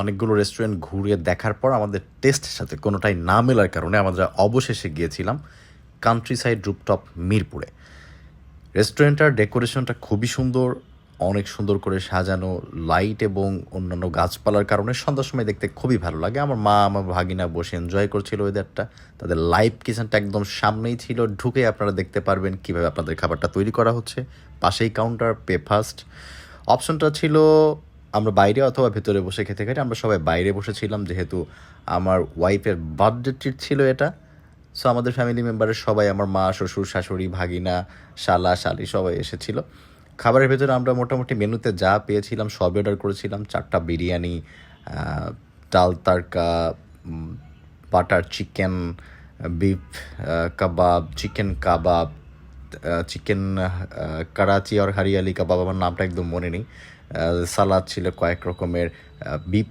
অনেকগুলো রেস্টুরেন্ট ঘুরে দেখার পর আমাদের টেস্টের সাথে কোনোটাই না মেলার কারণে আমরা অবশেষে গিয়েছিলাম কান্ট্রি সাইড রুপটপ মিরপুরে। রেস্টুরেন্টটার ডেকোরেশনটা খুবই সুন্দর, অনেক সুন্দর করে সাজানো, লাইট এবং অন্যান্য গাছপালার কারণে সন্ধ্যার সময় দেখতে খুবই ভালো লাগে। আমার মা আমার ভাগিনা বসে এনজয় করছিল ওয়েদারটা। তাদের লাইভ কিচেনটা একদম সামনেই ছিল, ঢুকে আপনারা দেখতে পারবেন কীভাবে আপনাদের খাবারটা তৈরি করা হচ্ছে। পাশেই কাউন্টার, পে ফার্স্ট অপশনটা ছিল আমরা বাইরে অথবা ভেতরে বসে খেতে খাই। আমরা সবাই বাইরে বসেছিলাম যেহেতু আমার ওয়াইফের বার্থডে ট্রিট ছিল এটা। সো আমাদের ফ্যামিলি মেম্বারের সবাই, আমার মা, শ্বশুর, শাশুড়ি, ভাগিনা, শালা, শালি সবাই এসেছিল। খাবারের ভেতরে আমরা মোটামুটি মেনুতে যা পেয়েছিলাম সবই অর্ডার করেছিলাম। 4টা বিরিয়ানি, ডাল তাড়কা, বাটার চিকেন, বিফ কাবাব, চিকেন কাবাব, চিকেন করাচি আর হরিয়ালি কাবাব, আমার নামটা একদম মনে নেই। সালাদ ছিল কয়েক রকমের, বিফ